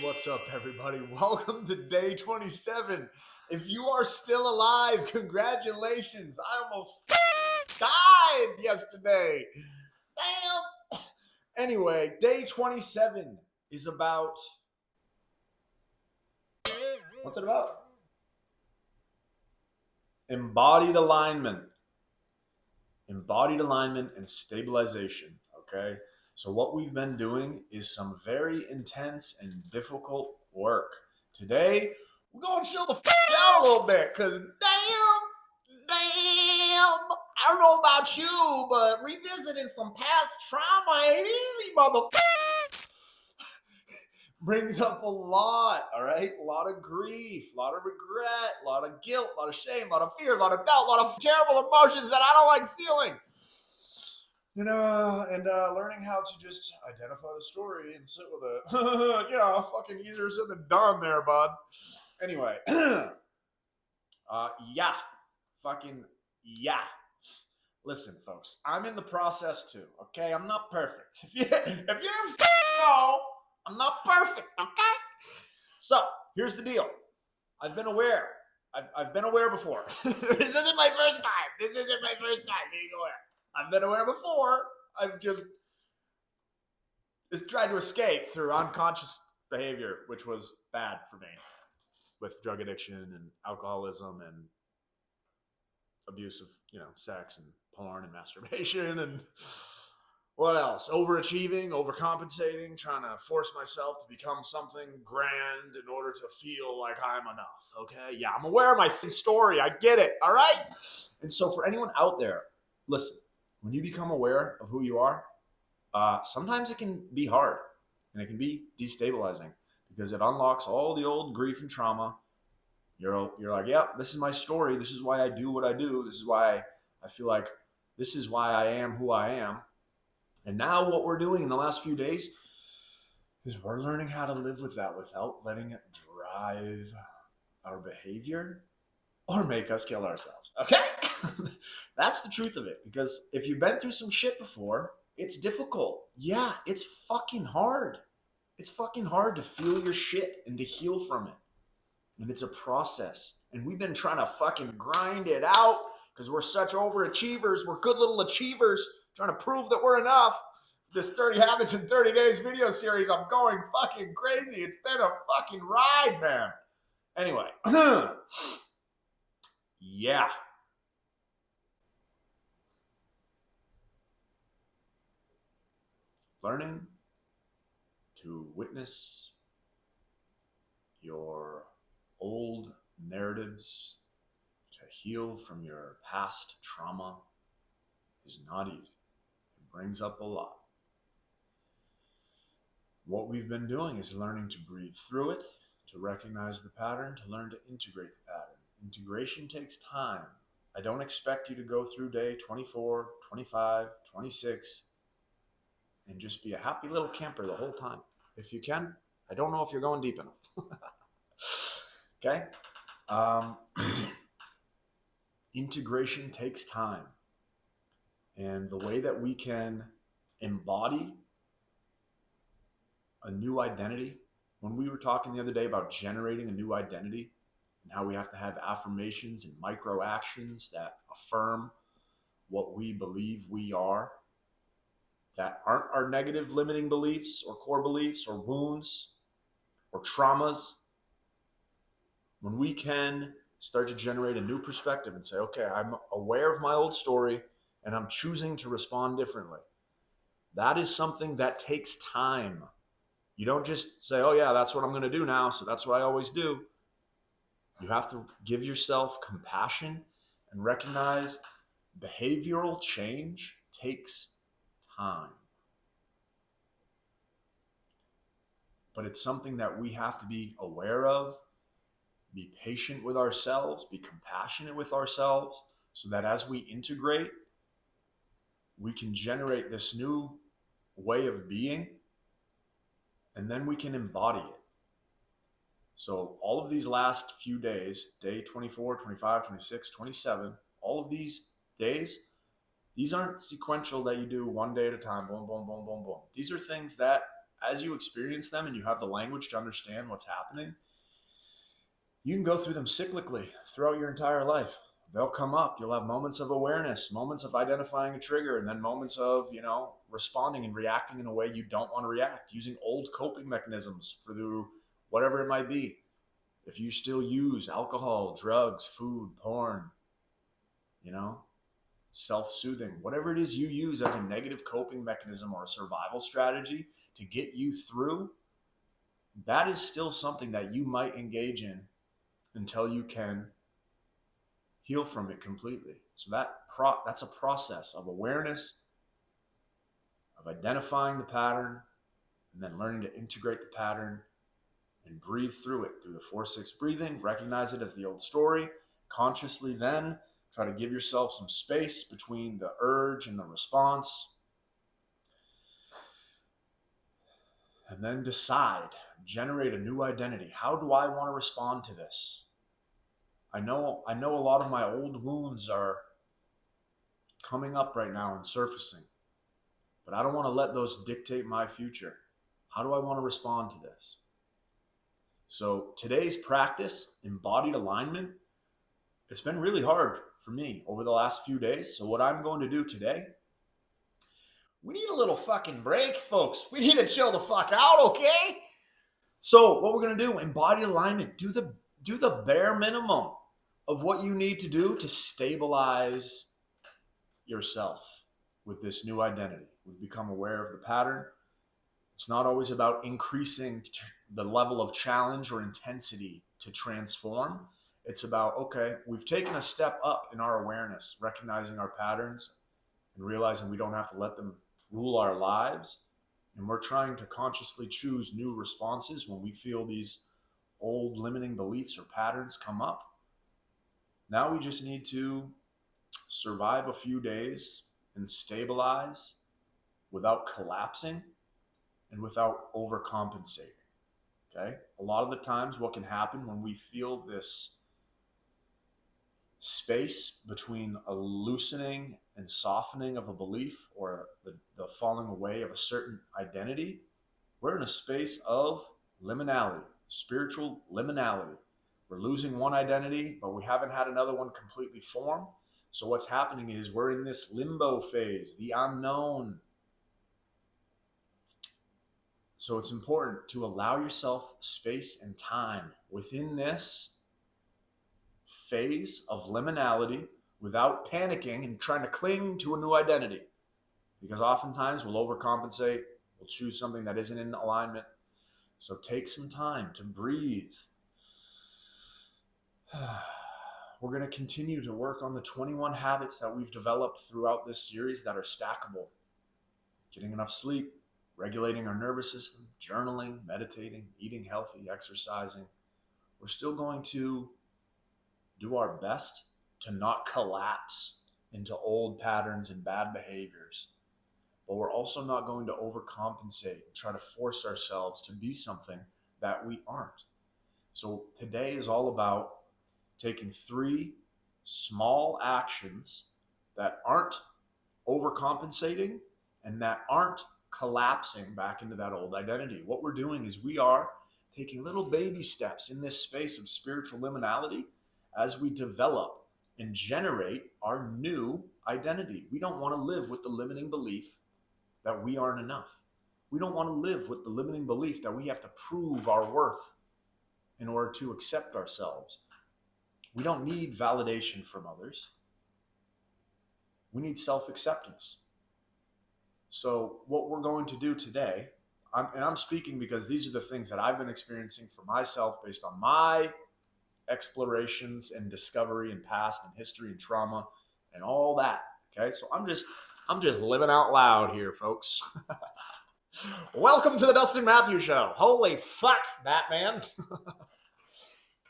What's up, everybody? Welcome to day 27. If you are still alive, congratulations. I almost died yesterday. Damn. Anyway, day 27 is about. What's it about? Embodied alignment. Embodied alignment and stabilization. Okay? So, what we've been doing is some very intense and difficult work. Today, we're going to chill the out a little bit because damn, I don't know about you, but revisiting some past trauma ain't easy, motherfucker. Brings up a lot, all right? A lot of grief, a lot of regret, a lot of guilt, a lot of shame, a lot of fear, a lot of doubt, a lot of terrible emotions that I don't like feeling. Learning how to just identify the story and sit with it. Yeah, fucking easier said than done there, bud. Anyway, yeah. Fucking yeah. Listen, folks, I'm in the process too, okay? I'm not perfect. If you didn't know, I'm not perfect, okay? So, here's the deal. I've been aware. I've been aware before. This isn't my first time. Being aware. I've been aware before. I've just tried to escape through unconscious behavior, which was bad for me with drug addiction and alcoholism and abuse of, sex and porn and masturbation and what else? Overachieving, overcompensating, trying to force myself to become something grand in order to feel like I'm enough, okay? Yeah, I'm aware of my story. I get it, all right? And so for anyone out there, listen, when you become aware of who you are, sometimes it can be hard and it can be destabilizing because it unlocks all the old grief and trauma. You're like, yeah, this is my story. This is why I do what I do. This is why I feel like this is why I am who I am. And now what we're doing in the last few days is we're learning how to live with that without letting it drive our behavior or make us kill ourselves. Okay? That's the truth of it. Because if you've been through some shit before, it's difficult. Yeah, it's fucking hard. It's fucking hard to feel your shit and to heal from it. And it's a process. And we've been trying to fucking grind it out because we're such overachievers. We're good little achievers trying to prove that we're enough. This 30 Habits in 30 Days video series, I'm going fucking crazy. It's been a fucking ride, man. Anyway. Yeah. Learning to witness your old narratives, to heal from your past trauma is not easy. It brings up a lot. What we've been doing is learning to breathe through it, to recognize the pattern, to learn to integrate the pattern. Integration takes time. I don't expect you to go through day 24, 25, 26 and just be a happy little camper the whole time. If you can, I don't know if you're going deep enough. Okay? Integration takes time. And the way that we can embody a new identity, when we were talking the other day about generating a new identity and how we have to have affirmations and micro actions that affirm what we believe we are, that aren't our negative limiting beliefs or core beliefs or wounds or traumas, when we can start to generate a new perspective and say, okay, I'm aware of my old story and I'm choosing to respond differently. That is something that takes time. You don't just say, oh yeah, that's what I'm going to do now, so that's what I always do. You have to give yourself compassion and recognize behavioral change takes time. But it's something that we have to be aware of, be patient with ourselves, be compassionate with ourselves, so that as we integrate, we can generate this new way of being, and then we can embody it. So all of these last few days, day 24, 25, 26, 27, all of these days, these aren't sequential that you do one day at a time, boom, boom, boom, boom, boom. These are things that as you experience them and you have the language to understand what's happening, you can go through them cyclically throughout your entire life. They'll come up. You'll have moments of awareness, moments of identifying a trigger, and then moments of, responding and reacting in a way you don't want to react, using old coping mechanisms for whatever it might be. If you still use alcohol, drugs, food, porn, self-soothing, whatever it is you use as a negative coping mechanism or a survival strategy to get you through, that is still something that you might engage in until you can heal from it completely. So that's a process of awareness, of identifying the pattern, and then learning to integrate the pattern and breathe through it through the 4-6 breathing. Recognize it as the old story. Consciously then try to give yourself some space between the urge and the response. And then decide, generate a new identity. How do I want to respond to this? I know a lot of my old wounds are coming up right now and surfacing, but I don't want to let those dictate my future. How do I want to respond to this? So today's practice, embodied alignment, it's been really hard for me over the last few days. So what I'm going to do today, we need a little fucking break, folks. We need to chill the fuck out, okay? So what we're going to do, embodied alignment, do the bare minimum of what you need to do to stabilize yourself with this new identity. We've become aware of the pattern. It's not always about increasing the level of challenge or intensity to transform. It's about, okay, we've taken a step up in our awareness, recognizing our patterns and realizing we don't have to let them rule our lives. And we're trying to consciously choose new responses when we feel these old limiting beliefs or patterns come up. Now we just need to survive a few days and stabilize without collapsing and without overcompensating. Okay? A lot of the times what can happen when we feel this space between a loosening and softening of a belief or the falling away of a certain identity, we're in a space of liminality, spiritual liminality. We're losing one identity, but we haven't had another one completely form. So what's happening is we're in this limbo phase, the unknown. So it's important to allow yourself space and time within this phase of liminality without panicking and trying to cling to a new identity. Because oftentimes we'll overcompensate, we'll choose something that isn't in alignment. So take some time to breathe. We're going to continue to work on the 21 habits that we've developed throughout this series that are stackable. Getting enough sleep, regulating our nervous system, journaling, meditating, eating healthy, exercising. We're still going to do our best to not collapse into old patterns and bad behaviors. But we're also not going to overcompensate and try to force ourselves to be something that we aren't. So today is all about taking 3 small actions that aren't overcompensating and that aren't collapsing back into that old identity. What we're doing is we are taking little baby steps in this space of spiritual liminality as we develop and generate our new identity. We don't want to live with the limiting belief that we aren't enough. We don't want to live with the limiting belief that we have to prove our worth in order to accept ourselves. We don't need validation from others. We need self-acceptance. So what we're going to do today, I'm speaking because these are the things that I've been experiencing for myself based on my explorations and discovery and past and history and trauma and all that. Okay, so I'm just living out loud here, folks. Welcome to the Dustin Matthews Show. Holy fuck, Batman.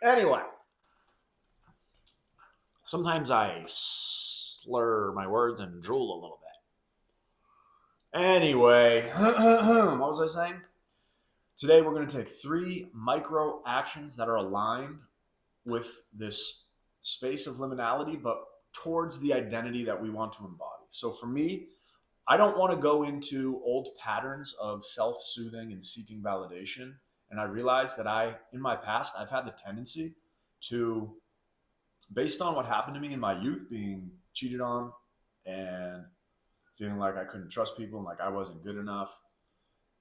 Anyway, sometimes I slur my words and drool a little bit. Anyway, what was I saying? Today we're going to take 3 micro actions that are aligned with this space of liminality, but towards the identity that we want to embody. So for me, I don't want to go into old patterns of self-soothing and seeking validation. And I realized that in my past, I've had the tendency to, based on what happened to me in my youth, being cheated on and feeling like I couldn't trust people and like I wasn't good enough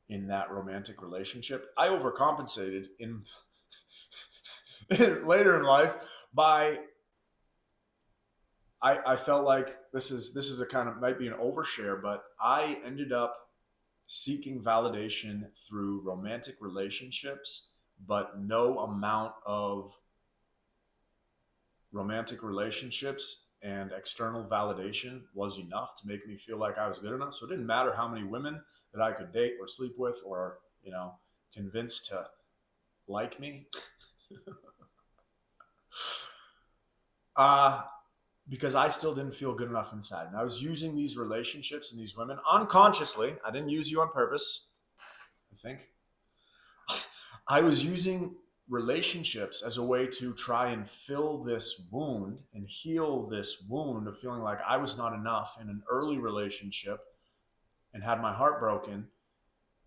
in that romantic relationship, I overcompensated in later in life by I felt like this is a kind of, might be an overshare, but I ended up seeking validation through romantic relationships, but no amount of romantic relationships and external validation was enough to make me feel like I was good enough. So it didn't matter how many women that I could date or sleep with or, convince to like me. uh, because I still didn't feel good enough inside. And I was using these relationships and these women unconsciously. I didn't use you on purpose, I think. I was using relationships as a way to try and fill this wound and heal this wound of feeling like I was not enough in an early relationship and had my heart broken.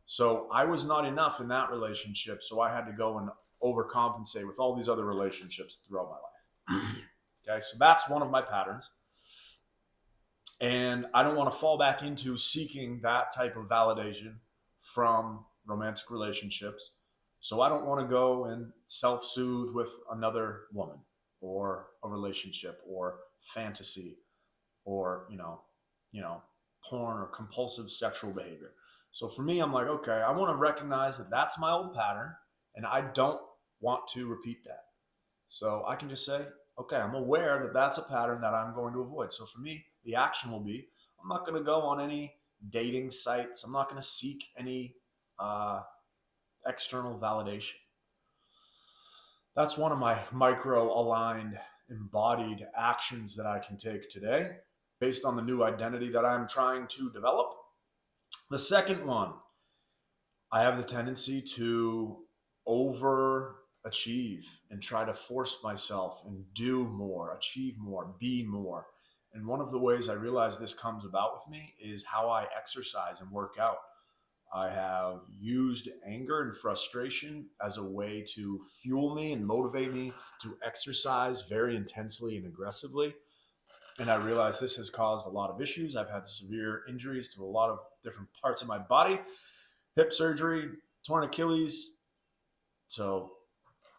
So I was not enough in that relationship. So I had to go and overcompensate with all these other relationships throughout my life. Okay, so that's one of my patterns. And I don't want to fall back into seeking that type of validation from romantic relationships. So I don't want to go and self-soothe with another woman or a relationship or fantasy or, porn or compulsive sexual behavior. So for me, I'm like, okay, I want to recognize that that's my old pattern and I don't want to repeat that. So I can just say, okay, I'm aware that that's a pattern that I'm going to avoid. So for me, the action will be, I'm not going to go on any dating sites. I'm not going to seek any external validation. That's one of my micro aligned embodied actions that I can take today based on the new identity that I'm trying to develop. The second one, I have the tendency to overachieve and try to force myself and do more, achieve more, be more. And one of the ways I realize this comes about with me is how I exercise and work out. I have used anger and frustration as a way to fuel me and motivate me to exercise very intensely and aggressively. And I realize this has caused a lot of issues. I've had severe injuries to a lot of different parts of my body, hip surgery, torn Achilles, so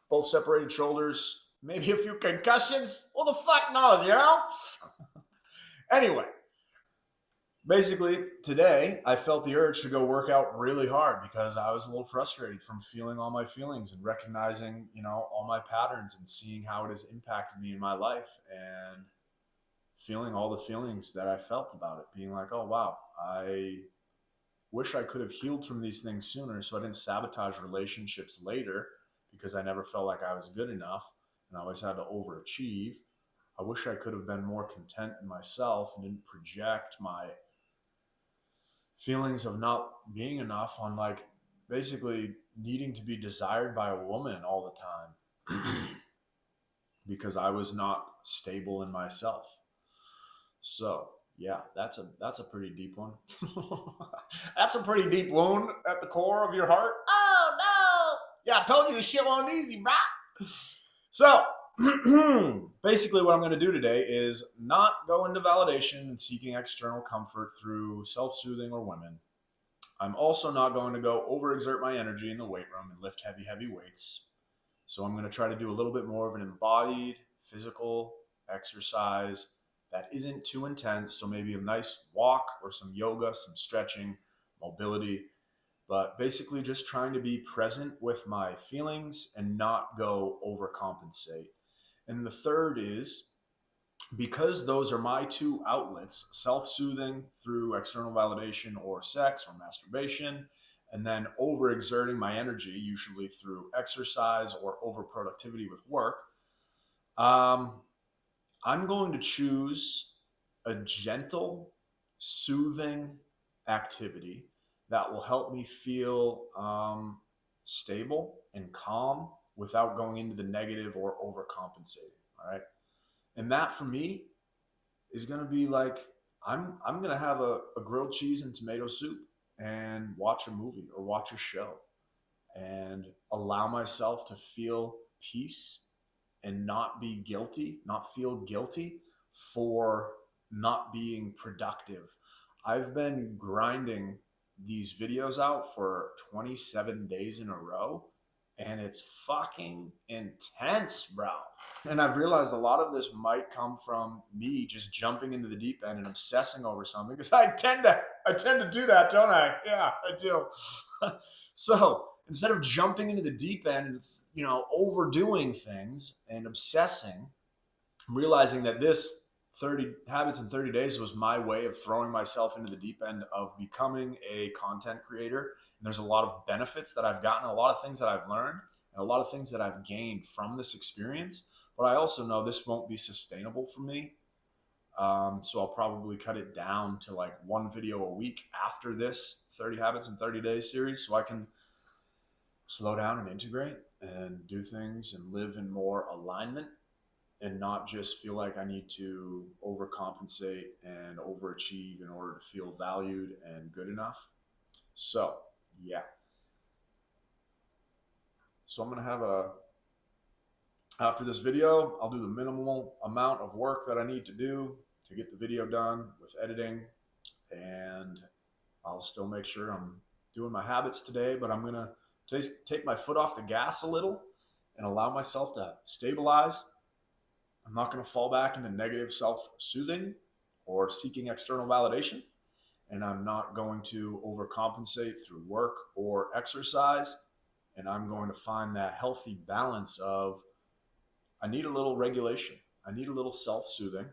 both separated shoulders, maybe a few concussions. Who the fuck knows, Anyway, basically, today I felt the urge to go work out really hard because I was a little frustrated from feeling all my feelings and recognizing, all my patterns and seeing how it has impacted me in my life and feeling all the feelings that I felt about it, being like, oh, wow, I wish I could have healed from these things sooner so I didn't sabotage relationships later because I never felt like I was good enough and I always had to overachieve. I wish I could have been more content in myself and didn't project my feelings of not being enough on like basically needing to be desired by a woman all the time because I was not stable in myself. So yeah, that's a pretty deep one. That's a pretty deep wound at the core of your heart. Oh no! Yeah, I told you this shit wasn't easy, bro. So basically, what I'm going to do today is not go into validation and seeking external comfort through self-soothing or women. I'm also not going to go overexert my energy in the weight room and lift heavy weights. So I'm going to try to do a little bit more of an embodied physical exercise that isn't too intense. So maybe a nice walk or some yoga, some stretching, mobility, but basically just trying to be present with my feelings and not go overcompensate. And the third is, because those are my two outlets, self-soothing through external validation or sex or masturbation, and then overexerting my energy, usually through exercise or overproductivity with work, I'm going to choose a gentle, soothing activity that will help me feel stable and calm without going into the negative or overcompensating. All right. And that for me is going to be like, I'm gonna have a grilled cheese and tomato soup and watch a movie or watch a show and allow myself to feel peace and not be guilty, not feel guilty for not being productive. I've been grinding these videos out for 27 days in a row, and it's fucking intense, bro. And I've realized a lot of this might come from me just jumping into the deep end and obsessing over something, because I tend to do that, don't I? Yeah, I do. So instead of jumping into the deep end and overdoing things and obsessing, I'm realizing that this 30 habits in 30 days was my way of throwing myself into the deep end of becoming a content creator. And there's a lot of benefits that I've gotten, a lot of things that I've learned, and a lot of things that I've gained from this experience. But I also know this won't be sustainable for me. So I'll probably cut it down to like one video a week after this 30 habits in 30 days series, so I can slow down and integrate and do things and live in more alignment and not just feel like I need to overcompensate and overachieve in order to feel valued and good enough. So, yeah. So I'm going to have after this video, I'll do the minimal amount of work that I need to do to get the video done with editing, and I'll still make sure I'm doing my habits today, but I'm going to take my foot off the gas a little and allow myself to stabilize. I'm not going to fall back into negative self-soothing or seeking external validation, and I'm not going to overcompensate through work or exercise, and I'm going to find that healthy balance of I need a little regulation. I need a little self-soothing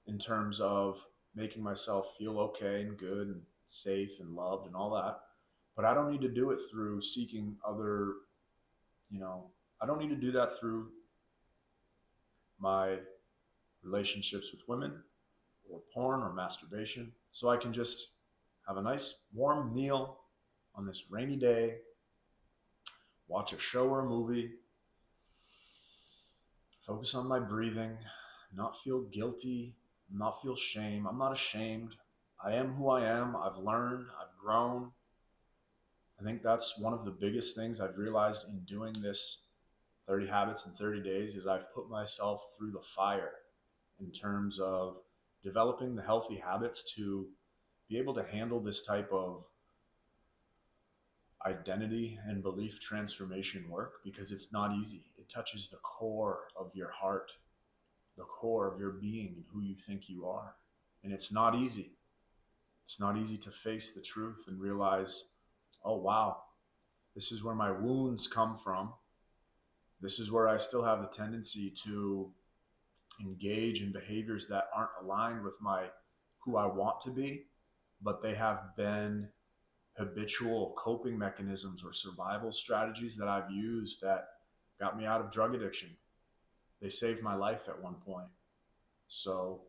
in terms of making myself feel okay and good and safe and loved and all that. But I don't need to do it through seeking other, I don't need to do that through my relationships with women or porn or masturbation. So I can just have a nice warm meal on this rainy day, watch a show or a movie, focus on my breathing, not feel guilty, not feel shame. I'm not ashamed. I am who I am. I've learned, I've grown. I think that's one of the biggest things I've realized in doing this 30 habits in 30 days is I've put myself through the fire in terms of developing the healthy habits to be able to handle this type of identity and belief transformation work, because it's not easy. It touches the core of your heart, the core of your being and who you think you are. And it's not easy. It's not easy to face the truth and realize, oh, wow, this is where my wounds come from. This is where I still have the tendency to engage in behaviors that aren't aligned with who I want to be, but they have been habitual coping mechanisms or survival strategies that I've used that got me out of drug addiction. They saved my life at one point. So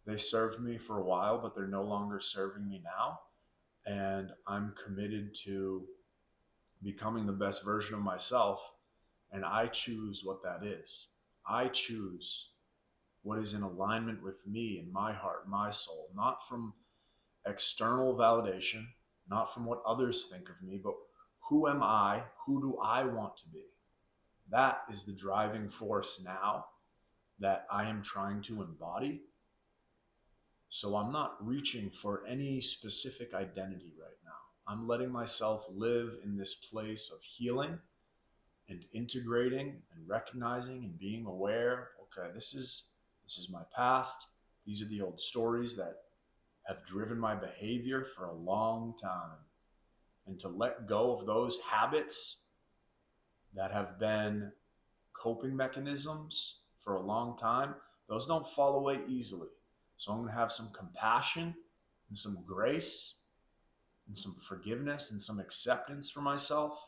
they served me for a while, but they're no longer serving me now. And I'm committed to becoming the best version of myself. And I choose what that is. I choose what is in alignment with me and my heart, my soul, not from external validation, not from what others think of me, but who am I? Who do I want to be? That is the driving force now that I am trying to embody. So I'm not reaching for any specific identity right now. I'm letting myself live in this place of healing and integrating and recognizing and being aware. Okay, this is my past. These are the old stories that have driven my behavior for a long time. And to let go of those habits that have been coping mechanisms for a long time, those don't fall away easily. So I'm going to have some compassion and some grace and some forgiveness and some acceptance for myself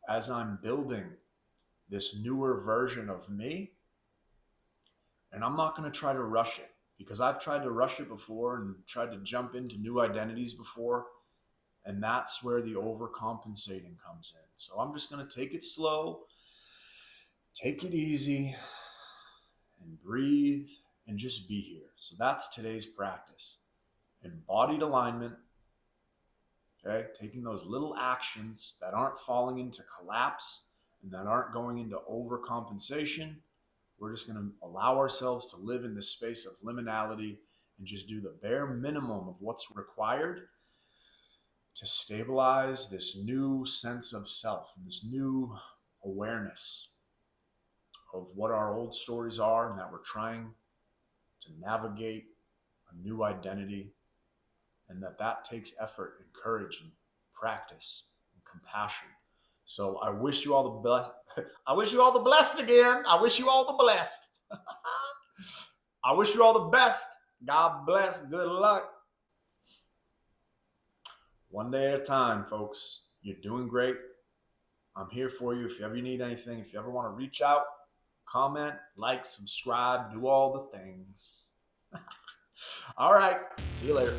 as I'm building this newer version of me. And I'm not going to try to rush it, because I've tried to rush it before and tried to jump into new identities before. And that's where the overcompensating comes in. So I'm just going to take it slow, take it easy, and breathe and just be here. So that's today's practice. Embodied alignment. Okay, taking those little actions that aren't falling into collapse and that aren't going into overcompensation. We're just going to allow ourselves to live in this space of liminality and just do the bare minimum of what's required to stabilize this new sense of self and this new awareness of what our old stories are and that we're trying to navigate a new identity, and that takes effort and courage and practice and compassion. So I wish you all the best. I wish you all the blessed again. I wish you all the blessed. I wish you all the best. God bless. Good luck. One day at a time, folks. You're doing great. I'm here for you. If you ever need anything, if you ever want to reach out, comment, like, subscribe, do all the things. All right. See you later.